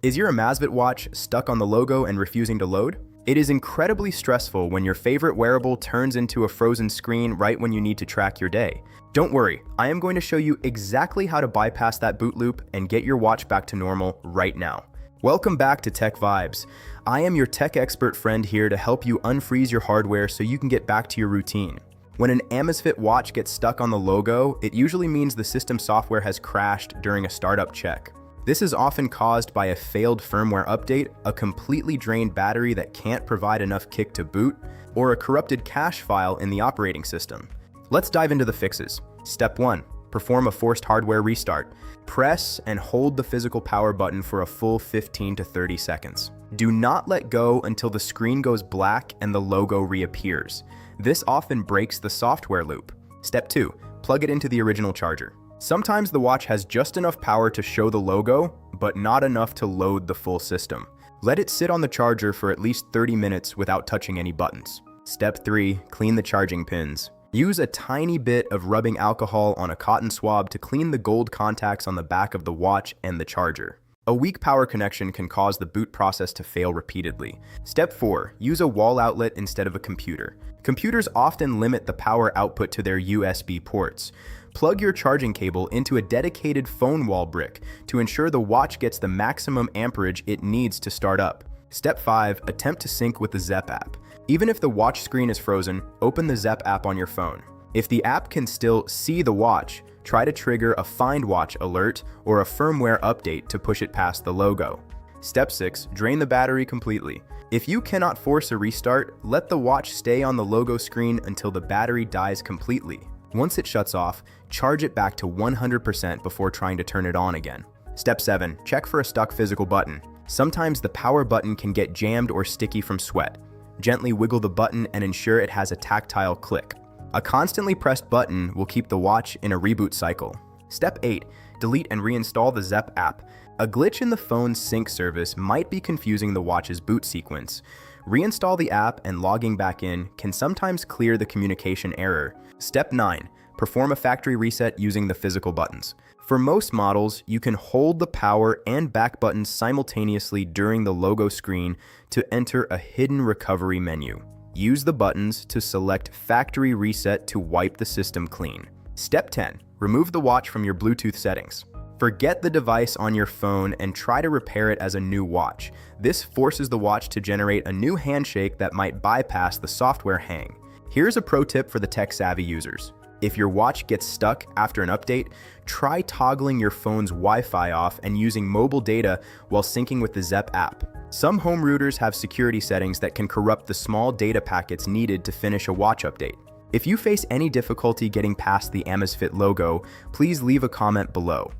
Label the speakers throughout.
Speaker 1: Is your Amazfit watch stuck on the logo and refusing to load? It is incredibly stressful when your favorite wearable turns into a frozen screen right when you need to track your day. Don't worry, I am going to show you exactly how to bypass that boot loop and get your watch back to normal right now. Welcome back to TechVibes. I am your tech expert friend here to help you unfreeze your hardware so you can get back to your routine. When an Amazfit watch gets stuck on the logo, it usually means the system software has crashed during a startup check. This is often caused by a failed firmware update, a completely drained battery that can't provide enough kick to boot, or a corrupted cache file in the operating system. Let's dive into the fixes. Step 1. Perform a forced hardware restart. Press and hold the physical power button for a full 15 to 30 seconds. Do not let go until the screen goes black and the logo reappears. This often breaks the software loop. Step 2. Plug it into the original charger. Sometimes the watch has just enough power to show the logo, but not enough to load the full system. Let it sit on the charger for at least 30 minutes without touching any buttons. Step 3. Clean the charging pins. Use a tiny bit of rubbing alcohol on a cotton swab to clean the gold contacts on the back of the watch and the charger. A weak power connection can cause the boot process to fail repeatedly. Step 4. Use a wall outlet instead of a computer. Computers often limit the power output to their USB ports. Plug your charging cable into a dedicated phone wall brick to ensure the watch gets the maximum amperage it needs to start up. Step 5. Attempt to sync with the Zepp app. Even if the watch screen is frozen, open the Zepp app on your phone. If the app can still see the watch, try to trigger a Find Watch alert or a firmware update to push it past the logo. Step 6. Drain the battery completely. If you cannot force a restart, let the watch stay on the logo screen until the battery dies completely. Once it shuts off, charge it back to 100% before trying to turn it on again. Step 7. Check for a stuck physical button. Sometimes the power button can get jammed or sticky from sweat. Gently wiggle the button and ensure it has a tactile click. A constantly pressed button will keep the watch in a reboot cycle. Step 8. Delete and reinstall the Zepp app. A glitch in the phone's sync service might be confusing the watch's boot sequence. Reinstall the app and logging back in can sometimes clear the communication error. Step 9. Perform a factory reset using the physical buttons. For most models, you can hold the power and back buttons simultaneously during the logo screen to enter a hidden recovery menu. Use the buttons to select Factory Reset to wipe the system clean. Step 10. Remove the watch from your Bluetooth settings. Forget the device on your phone and try to repair it as a new watch. This forces the watch to generate a new handshake that might bypass the software hang. Here's a pro tip for the tech-savvy users. If your watch gets stuck after an update, try toggling your phone's Wi-Fi off and using mobile data while syncing with the Zepp app. Some home routers have security settings that can corrupt the small data packets needed to finish a watch update. If you face any difficulty getting past the Amazfit logo, please leave a comment below.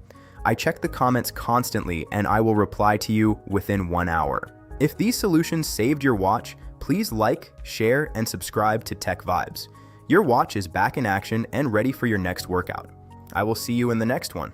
Speaker 1: I check the comments constantly and I will reply to you within 1 hour. If these solutions saved your watch, please like, share, and subscribe to TechVibes. Your watch is back in action and ready for your next workout. I will see you in the next one.